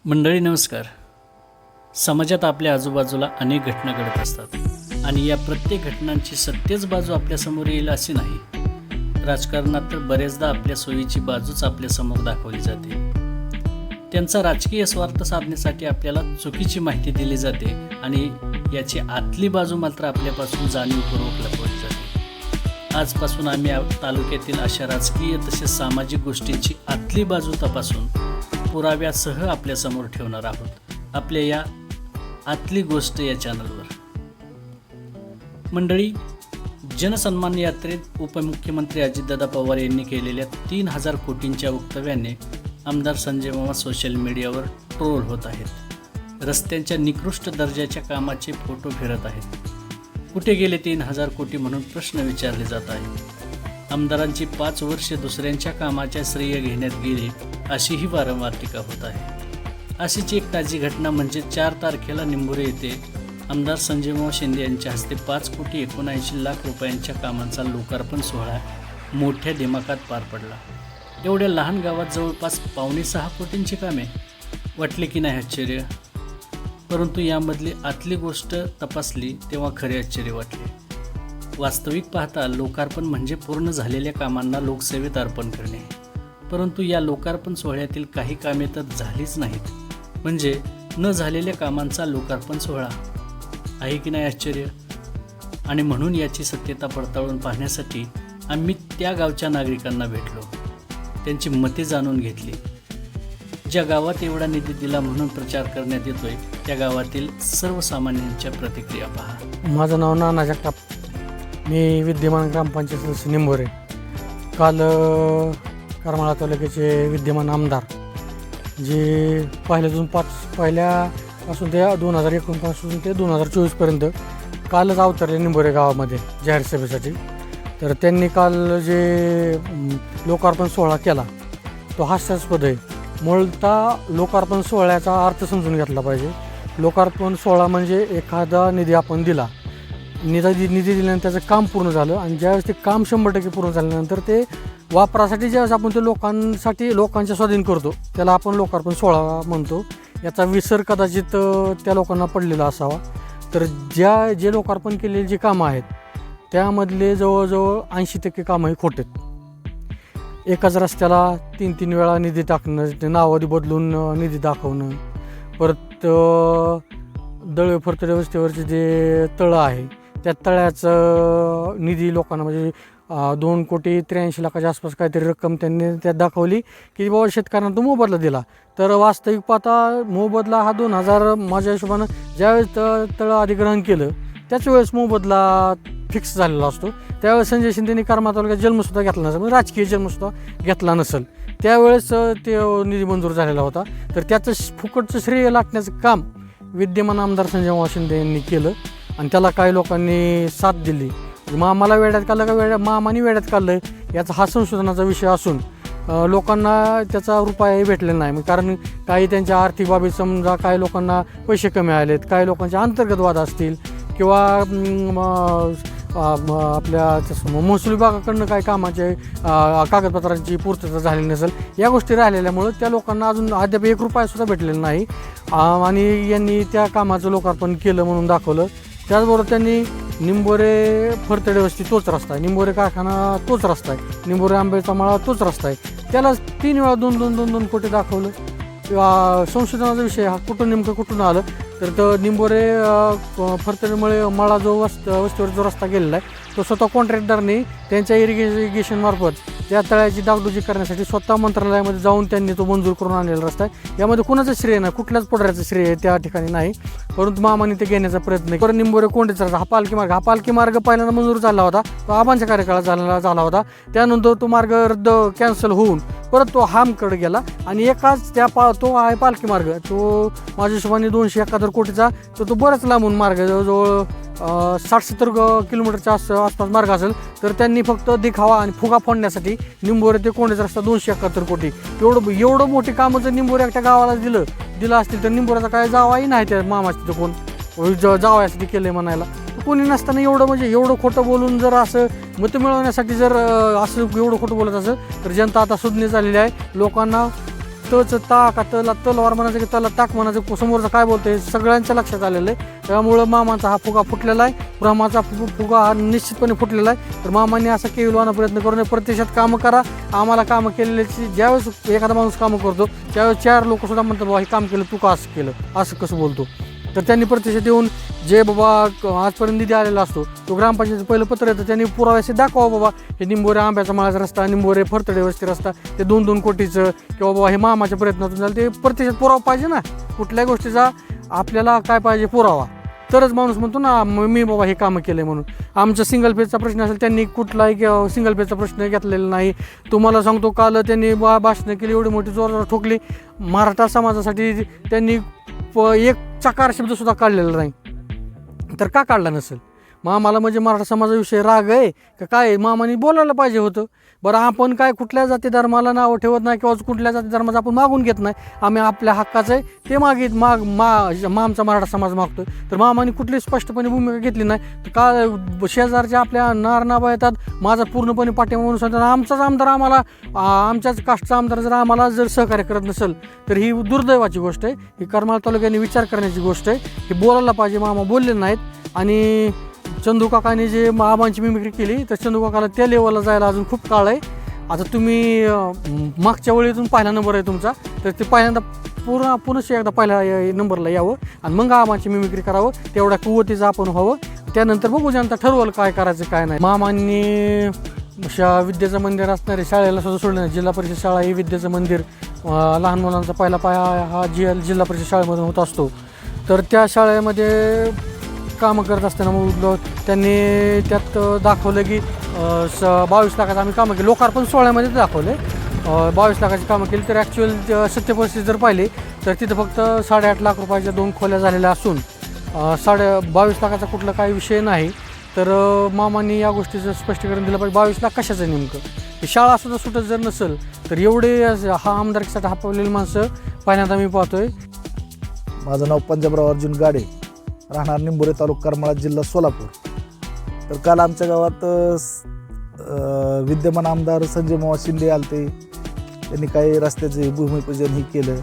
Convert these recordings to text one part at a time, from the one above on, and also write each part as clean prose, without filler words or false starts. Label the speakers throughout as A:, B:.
A: मंडळी नमस्कार. समाजात आपल्या आजूबाजूला अनेक घटना घडत असतात आणि या प्रत्येक घटनांची सत्यच बाजू आपल्यासमोर येईल असे नाही. राजकारणात तर बरेचदा आपल्या सोयीची बाजूच आपल्यासमोर दाखवली जाते. त्यांचा राजकीय स्वार्थ साधण्यासाठी आपल्याला चुकीची माहिती दिली जाते आणि याची आतली बाजू मात्र आपल्यापासून जाणीवपूर्वक लपवली जाते. आजपासून आम्ही तालुक्यातील अशा राजकीय तसेच सामाजिक गोष्टींची आतली बाजू तपासून पुराव्यासह आपल्यासमोर ठेवणार आहोत आपल्या या आतली गोष्ट या चॅनलवर. मंडळी, जनसन्मान यात्रेत उपमुख्यमंत्री अजितदादा पवार यांनी केलेल्या 3,000 कोटींच्या वक्तव्याने आमदार संजय मामा सोशल मीडियावर ट्रोल होत आहेत. रस्त्यांच्या निकृष्ट दर्जाच्या कामाचे फोटो फिरत आहेत. कुठे गेले 3,000 कोटी म्हणून प्रश्न विचारले जात आहेत. आमदारांची 5 वर्षे दुसऱ्यांच्या कामाच्या श्रेय घेण्यात गेली अशीही वारंवार टीका होत आहे. अशीच एक ताजी घटना म्हणजे 4 तारखेला निंबोरे येथे आमदार संजयमाव शिंदे यांच्या हस्ते 5,79,00,000 रुपयांच्या कामांचा लोकार्पण सोहळा मोठ्या दिमाखात पार पडला. एवढ्या लहान गावात जवळपास 5.6 कोटींची कामे. वाटले की नाही आश्चर्य? परंतु यामधली आतली गोष्ट तपासली तेव्हा खरे आश्चर्य वाटले. वास्तविक पाहता लोकार्पण म्हणजे पूर्ण झालेल्या कामांना लोकसेवेत अर्पण करणे. परंतु या लोकार्पण सोहळ्यातील काही कामे तर झालीच नाहीत. म्हणजे न झालेल्या कामांचा लोकार्पण सोहळा. आहे की नाही आश्चर्य? आणि म्हणून याची सत्यता पडताळून पाहण्यासाठी आम्ही त्या गावच्या नागरिकांना भेटलो. त्यांची मते जाणून घेतली. ज्या गावात एवढा निधी दिला म्हणून प्रचार करण्यात येतोय त्या गावातील सर्वसामान्यांच्या प्रतिक्रिया पहा.
B: माझं नाव नाना जगताप. मी विद्यमान ग्रामपंचायत सदस्य निंबोरे. काल करमाळा तालुक्याचे विद्यमान आमदार जे पहिल्यापासून ते 2019 पासून ते 2024पर्यंत कालच अवतरले निंबोरे गावामध्ये जाहीर सभेसाठी. तर त्यांनी काल जे लोकार्पण सोहळा केला तो हास्यास्पद आहे. मूळतः लोकार्पण सोहळ्याचा अर्थ समजून घेतला पाहिजे. लोकार्पण सोहळा म्हणजे एखादा निधी आपण दिला, निधी दिल्यानंतर त्याचं काम पूर्ण झालं आणि ज्यावेळेस ते काम 100% पूर्ण झाल्यानंतर ते वापरासाठी ज्यावेळेस आपण ते लोकांच्या स्वाधीन करतो त्याला आपण लोकार्पण सोहळा म्हणतो. याचा विसर कदाचित त्या लोकांना पडलेला असावा. तर जे लोकार्पण केलेली जी कामं आहेत त्यामधले जवळजवळ 80% कामं ही खोटे आहेत. एकाच रस्त्याला 3-3 वेळा निधी टाकणं, नावादी बदलून निधी दाखवणं, परत दळवे फरतडे वस्तीवरचे जे तळं आहे त्या तळ्याचं निधी लोकांना म्हणजे 2,83,00,000 आसपास काहीतरी रक्कम त्यांनी त्यात दाखवली की बाबा शेतकऱ्यांना तो मोबदला दिला. तर वास्तविक पाहता मोबदला हा 2,000 माझ्या हिशोबानं ज्यावेळेस तळं अधिग्रहण केलं त्याच वेळेस मोबदला फिक्स झालेला असतो. त्यावेळेस संजय शिंदेनी करमाळा तालुक्यात जन्मसुद्धा घेतला नसेल, म्हणजे राजकीय जन्मसुद्धा घेतला नसेल. त्यावेळेस ते निधी मंजूर झालेला होता. तर त्याचं फुकटचं श्रेय लाटण्याचं काम विद्यमान आमदार संजय शिंदे यांनी केलं आणि त्याला काही लोकांनी साथ दिली. मामाला वेड्यात काढलं का मामाने वेड्यात काढलं याचा हा संशोधनाचा विषय असून लोकांना त्याचा रुपयाही भेटलेला नाही. कारण काही त्यांच्या आर्थिक बाबी समजा काही लोकांना पैसे कमी आलेत, काही लोकांचे अंतर्गत वाद असतील किंवा आपल्या महसूल विभागाकडनं काही कामाचे कागदपत्रांची पूर्तता झाली नसेल. या गोष्टी राहिलेल्यामुळं त्या लोकांना अजून अद्याप 1 रुपयासुद्धा भेटलेला नाही आणि यांनी त्या कामाचं लोकार्पण केलं म्हणून दाखवलं. त्याचबरोबर त्यांनी निंबोरे फरतडे वस्ती तोच रस्ता आहे, निंबोरे कारखाना तोच रस्ता आहे, निंबोरे आंबेचा माळा तोच रस्ता आहे. त्याला 3 वेळा 2 कोटी दाखवलं. किंवा संशोधनाचा विषय हा कुठून आलं तर निंबोरे फरतडीमुळे माळा जो वस्तीवर जो रस्ता गेलेला आहे तो स्वतः कॉन्ट्रॅक्टरने त्यांच्या इरिगेशनमार्फत त्या तळ्याची डागडुजी करण्यासाठी स्वतः मंत्रालयामध्ये जाऊन त्यांनी तो मंजूर करून आणलेला रस्ता आहे. यामध्ये कुणाचं श्रेय नाही, कुठल्याच पुढाऱ्याचं श्रेय त्या ठिकाणी नाही. परंतु मामाने ते घेण्याचा प्रयत्न केला. निंबोरे कोंडेचा रस्ता हा पालखी मार्ग पहिल्यांदा मंजूर झाला होता, तो आबांच्या कार्यकाळात झाला होता. त्यानंतर तो मार्ग कॅन्सल होऊन परत तो हामकडे गेला आणि एकाच तो आहे पालखी मार्ग, तो माझ्या हिशोबाने 271 कोटीचा तो बराच लांबून मार्ग, जवळजवळ 60-70 किलोमीटरच्या आसपास मार्ग असेल. तर त्यांनी फक्त दिखावा आणि फुगा फोडण्यासाठी निंबोरे ते कोंडेचा रस्ता 271 कोटी एवढं मोठी कामं जर निंबोरे एकट्या गावाला दिलं असतील तर निंबोऱ्याचा काय जावाही नाही त्या मामाचं तर कोण जावयासाठी केलं आहे म्हणायला. कोणी नसताना एवढं खोटं बोलून जर असं मतं मिळवण्यासाठी जर असं एवढं खोटं बोलत असेल तर जनता आता सुज्ञ झालेली आहे. लोकांना तच ता का तलवार म्हणायचं की त्याला ताक म्हणायचं, समोरचं काय बोलतं हे सगळ्यांच्या लक्षात आलेलं आहे. त्यामुळं मामाचा हा फुगा फुटलेला आहे, ब्रह्माचा फुगा हा निश्चितपणे फुटलेला आहे. तर मामांनी असा केविलवाना प्रयत्न करून प्रत्यक्षात कामं करा. आम्हाला कामं केलेल्याची ज्यावेळेस एखादा माणूस कामं करतो त्यावेळेस 4 लोक सुद्धा म्हणतात बाबा हे काम केलं तू का असं केलं, असं कसं बोलतो. तर त्यांनी प्रत्यक्षात येऊन जे बाबा आजपर्यंत निधी आलेला असतो तो ग्रामपंचायतीचं पहिलं पत्र येतं, त्यांनी पुराव्याशी दाखवा बाबा हे निंबोरे आंब्याचा माळाचा रस्ता, निंबोरे फरतडे वस्ती रस्ता, ते 2-2 कोटीचं किंवा बाबा हे मामाच्या प्रयत्नातून झालं, ते प्रत्यक्षात पुरावा पाहिजे ना. कुठल्याही गोष्टीचा आपल्याला काय पाहिजे, पुरावा. तरच माणूस म्हणतो ना मी बाबा हे कामं केले म्हणून. आमचा सिंगल फेजचा प्रश्न असेल, त्यांनी कुठलाही सिंगल फेजचा प्रश्न घेतलेला नाही. तुम्हाला सांगतो काल त्यांनी भाषणं केली एवढी मोठी जोर ठोकली, मराठा समाजासाठी त्यांनी एक चकार शब्दसुद्धा काढलेला नाही. तर का काढला नसेल? मामाला म्हणजे मराठा समाजाविषयी राग आहे का काय? मामाने बोलायला पाहिजे होतं. बरं आपण काय कुठल्या जाती धर्माला नावं ठेवत नाही किंवा कुठल्या जाती धर्माचं आपण मागून घेत नाही. आम्ही आपल्या हक्काचं आहे ते आमचा मराठा समाज मागतोय. तर मामाने कुठली स्पष्टपणे भूमिका घेतली नाही. तर का शेजारच्या आपल्या नारनाबा येतात, माझा पूर्णपणे पाठिंबा म्हणून सांगतात. आमचाच आमदार आम्हाला, आमच्याच कास्टचा आमदार जर आम्हाला सहकार्य करत नसेल तर ही दुर्दैवाची गोष्ट आहे. ही करमाळा तालुक्याने विचार करण्याची गोष्ट आहे. हे बोलायला पाहिजे, मामा बोलले नाहीत. आणि चंदू काकाने जे आबांची मिमिक्री केली तर चंदू काकाला त्या लेवलला जायला अजून खूप काळ आहे. आता तुम्ही मागच्या वेळेतून पहिला नंबर आहे तुमचा, तर ते पहिल्यांदा पुन्हा एकदा पहिल्या नंबरला यावं आणि मग आबांची मिमिक्री करावं. तेवढ्या कुवतीचं आपण व्हावं. त्यानंतर बघू जनता ठरवलं काय करायचं काय नाही. मामांनी विद्येचं मंदिर असणारे शाळेला सुद्धा सोडलं नाही. जिल्हा परिषद शाळा ही विद्येचं मंदिर, लहान मुलांचा पहिला पाया हा जिल्हा परिषद शाळेमधून होत असतो. तर त्या शाळेमध्ये कामं करत असताना मग त्यांनी त्यात दाखवलं की 22 लाखाचं आम्ही कामं केली. लोकार्पण सोहळ्यामध्ये दाखवले 22 लाखाची कामं केली. तर ॲक्च्युअल सत्य परिस्थिती जर पाहिली तर तिथं फक्त 8.5 लाख रुपयाच्या 2 खोल्या झालेल्या असून 22 लाखाचा कुठला काही विषय नाही. तर मामांनी या गोष्टीचं स्पष्टीकरण दिलं पाहिजे. 22 लाख कशाचं नेमकं? ही शाळासुद्धा सुटत जर नसेल तर एवढे हा आमदारकीसाठी हापवलेली माणसं पहिल्यांदा मी पाहतोय.
C: माझं नाव पंजाबराव अर्जुन गाडे, राहणार निंबोरे, तालुका करमाळा, जिल्हा सोलापूर. तर काल आमच्या गावात विद्यमान आमदार संजय मामा शिंदे आलते. त्यांनी काही रस्त्याचे भूमिपूजन ही केलं.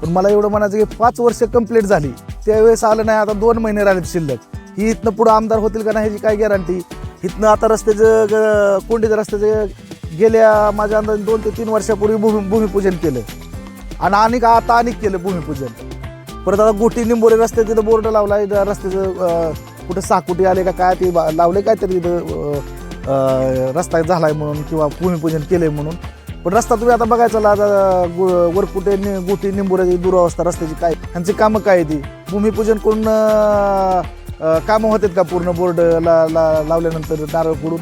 C: पण मला एवढं म्हणायचं की 5 वर्ष कंप्लीट झाली, त्यावेळेस आलं नाही. आता 2 महिने राहिलेत शिल्लक. ही इथनं पुढं आमदार होतील का नाही ह्याची काय गॅरंटी? इथनं आता रस्त्याचं कोंडीचं रस्त्याचं गेल्या माझ्या अंदाजे 2 ते 3 वर्षापूर्वी भूमिपूजन केलं आणि आता केलं भूमिपूजन. परत आता गोटी निंबोरे रस्त्यात तिथं बोर्ड लावला आहे, रस्त्याचं कुठं 6 कोटी आले का काय ते लावले काय तरी तिथं रस्ता झाला आहे म्हणून किंवा भूमिपूजन केलं आहे म्हणून. पण रस्ता तुम्ही आता बघायचा वरकुटे गोटी निंबोऱ्याची दुरावस्था रस्त्याची काय, ह्यांची कामं काय ती भूमिपूजन करून कामं होतात का? पूर्ण बोर्ड लावल्यानंतर नारळ फोडून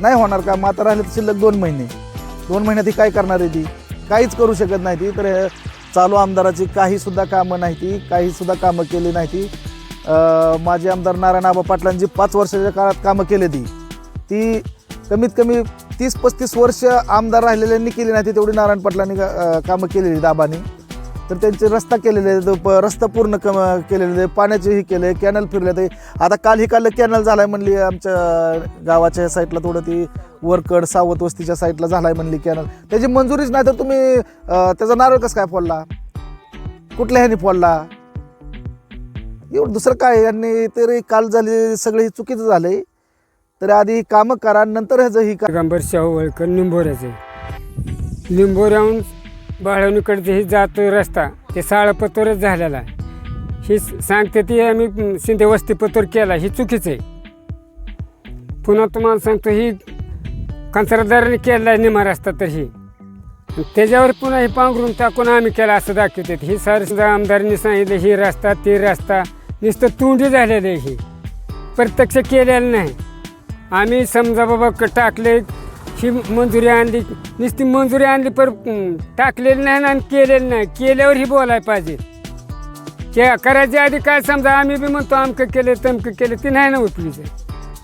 C: नाही होणार का? मग आता राहिले तर शिल्लक 2 महिने. 2 महिन्यात ही काय करणार आहे? ती काहीच करू शकत नाही ती. तर चालू आमदाराची काहीसुद्धा कामं नाही ती, काहीसुद्धा कामं केली नाही ती. माजी आमदार नारायण आबा पाटलांची 5 वर्षाच्या काळात कामं केली ती कमीत कमी 30-35 वर्ष आमदार राहिलेल्यांनी केली नाही ती तेवढी नारायण पाटलांनी कामं केलेली दाबानी. तर त्यांचे रस्ता केलेले, रस्ता पूर्ण केलेले, पाण्याचे ही केले, कॅनल फिरले. ते आता काल ही कॅनल झालाय म्हणली आमच्या गावाच्या साईडला, थोडं ती वरकड सावत वस्तीच्या साईडला झालाय म्हणली कॅनल. त्याची मंजुरीच नाही तर तुम्ही त्याचा नारळ कसं काय फोडला? कुठल्या ह्याने फोडला? एवढं दुसरं काय? यांनी तरी काल झाली सगळं ही चुकीचं झालंय. तर आधी कामं करा, नंतर ह्याचं ही
D: दिगंबर शाहू वळकर निंबोऱ्याचे, निंबोऱ्याहून बाळवणीकडचे ही जातो रस्ता ते साळपतोरच झालेला. ही सांगते ती आम्ही शिंदे वस्ती पतोर केला, ही चुकीचं आहे. पुन्हा तुम्हाला सांगतो ही कंत्राटदाराने केलेला आहे निमा रस्ता, तर ही त्याच्यावर पुन्हा ही पांघरून टाकून आम्ही केला असं दाखवते. ही सारं आमदारांनी सांगितलं ही रस्ता ते रस्ता नुसतं तोंडी झालेलं आहे, ही प्रत्यक्ष केलेलं नाही. आम्ही समजा बाबा टाकले, ही मंजुरी आणली, नुसती मंजुरी आणली पर टाकलेली नाही आणि केलेलं नाही. केल्यावर ही बोलायला पाहिजे. करायच्या आधी काय समजा आम्ही बी म्हणतो अमकं केलं तमकं केलं, ते नाही ना उपयोगीचं.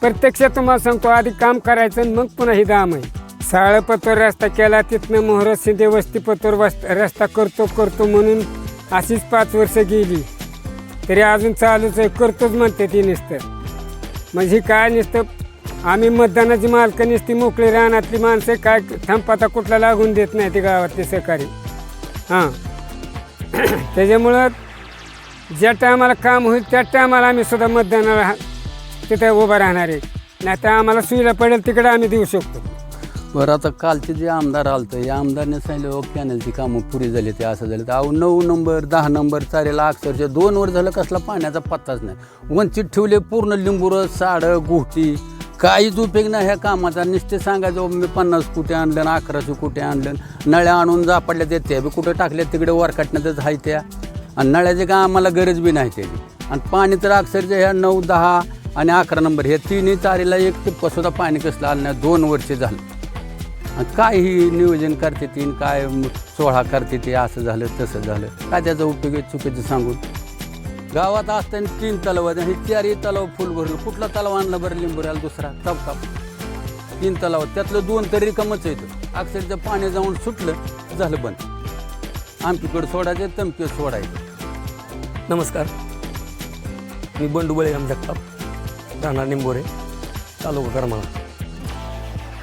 D: प्रत्यक्षात तुम्हाला सांगतो आधी काम करायचं आणि मग पुन्हा ही दाम आहे. साळपतोर रस्ता केला, तिथनं मोहर शिंदे वस्ती पतोर रस्ता करतो म्हणून अशीच 5 वर्ष गेली तरी अजून चालूच आहे. करतोच म्हणते ती नुसतं. म्हणजे काय नुसतं आम्ही मतदानाची मालकं नुसती मोकळी रानातली माणसं काय थांबपाता कुठला लागून देत नाही ते गावातले सहकारी. हां त्याच्यामुळं ज्या टायमाला काम होईल त्या टायमाला आम्ही सुद्धा मतदानाला तिथे उभं राहणार आहे. नाही तर आम्हाला सुविधा पडेल तिकडे आम्ही देऊ शकतो.
E: बरं, आता कालचे जे आमदार आलतं या आमदारने सांगितलं कॅनलची कामं पुरी झाली ते असं झालं. तर अहो 9 नंबर 10 नंबर चालेला अक्षरशः 2 वर झालं कसला पाण्याचा पत्ताच नाही. वंचित ठेवले पूर्ण लिंबुरं साडं गोष्टी काहीच उपयोग नाही ह्या कामाचा. नुसते सांगायचं मी 50 कोटी आणलं आणि 1100 कोटी आणलं. नळ्या आणून जापडल्या ते त्या बी कुठं टाकल्या तिकडे वर काटण्यातच आहे त्या. आणि नळ्याची काय आम्हाला गरज बी नाही त्याची. आणि पाणी तर अक्षरशः ह्या 9, 10 आणि 11 नंबर हे तिन्ही चारीला एक टिप्पसुद्धा पाणी कसलं आलं नाही. 2 वर्ष झालं. आणि काय ही नियोजन करते ती काय सोहळा करते ते असं झालं तसं झालं. काय त्याचा उपयोग आहे चुकीचं सांगून. गावात असताना 3 तलाव आहेत. हे 4ही तलाव फुल भरलं. कुठला तलाव आणला बरं लिंबोऱ्याला दुसरा तबका 3 तलाव त्यातलं 2 तरी रिकामच येतं. अक्षरशः पाणी जाऊन सुटलं झालं बंद. आमच्याकडं सोडायचं तमके सोडायचं.
F: नमस्कार, मी बंडू बळीराम जगताप, राहणार निंबोरे, तालुका करमाळा.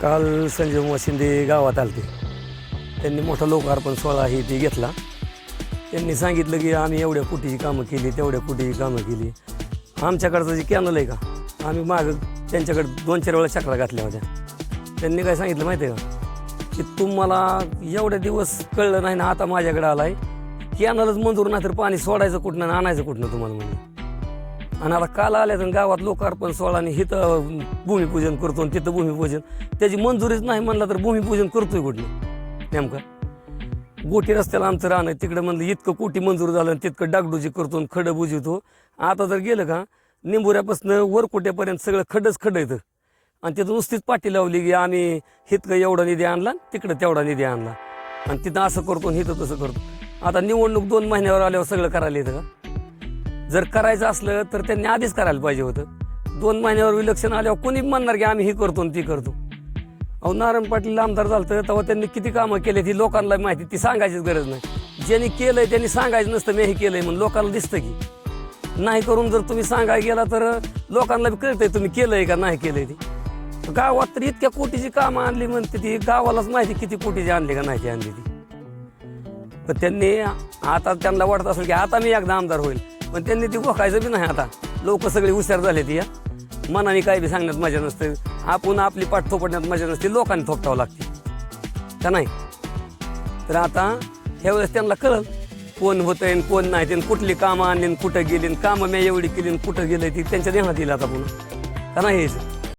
F: काल संजय मामा शिंदे गावात आलते. त्यांनी मोठा लोकार्पण सोहळा ही ती घेतला. त्यांनी सांगितलं की आम्ही एवढ्या कोटीची कामं केली, तेवढ्या कोटीची कामं केली. आमच्याकडचं जे कॅनल आहे का, आम्ही मागं त्यांच्याकडे 2-4 वेळा चक्रा घातल्या होत्या. त्यांनी काय सांगितलं माहिती आहे का, की तुम्हाला एवढ्या दिवस कळलं नाही ना, आता माझ्याकडे आला आहे कॅनलच मंजूर नाही तर पाणी सोडायचं कुठनं आणि आणायचं कुठनं तुम्हाला म्हणलं. आणि आता काल आल्या तर गावात लोकार्पण सोहळा आणि इथं भूमिपूजन करतो आणि तिथं भूमिपूजन त्याची मंजुरीच नाही म्हणलं तर भूमिपूजन करतोय कुठलं नेमका. गोटी रस्त्याला आमचं राहणं तिकडं म्हणलं इतकं कोटी मंजूर झालं आणि तितकं डागडुजी करतो आणि खडं बुजवतो. आता जर गेलं का निंबोऱ्यापासून वरकोट्यापर्यंत सगळं खडंच खडं येतं. आणि तिथं नुसतीच पाठी लावली की आम्ही इतकं एवढा निधी आणला तिकडं तेवढा निधी आणला आणि तिथं असं करतो आणि इथं तसं करतो. आता निवडणूक 2 महिन्यावर आल्यावर सगळं करायला येतं का? जर करायचं असलं तर त्यांनी आधीच करायला पाहिजे होतं. 2 महिन्यावर इलेक्शन आल्यावर कोणी म्हणणार की आम्ही हे करतो आणि ती करतो. अहो नारायण पाटील आमदार झालं तेव्हा त्यांनी किती कामं केले ती लोकांना माहिती, ती सांगायचीच गरज नाही. ज्यांनी केलंय त्यांनी सांगायचं नसतं मी हे केलंय म्हणून लोकांना दिसतं की. नाही करून जर तुम्ही सांगायला गेला तर लोकांना बी कळतंय तुम्ही केलंय का नाही केलंय ती. गावात तर इतक्या कोटीची कामं आणली म्हणते ती, गावालाच माहिती किती कोटीची आणली का नाही ती आणली ती. पण त्यांनी आता त्यांना वाटत असेल की आता मी एकदा आमदार होईल, पण त्यांनी ती गोखायचं बी नाही. आता लोक सगळे हुशार झाले ती, या मनाने काय बी सांगण्यात मजा नसते, आपण आपली पाठ थोपटण्यात मजा नसते, लोकांनी थोपटावं लागते का नाही. तर आता ह्यावेळेस त्यांना कळलं कोण होतंय आणि कोण नाही, त्यांनी कुठली कामं आणली कुठं गेली, कामं मी एवढी केली कुठं गेली ती त्यांच्या देण्यात येईल आता पुन्हा का नाही यायचं.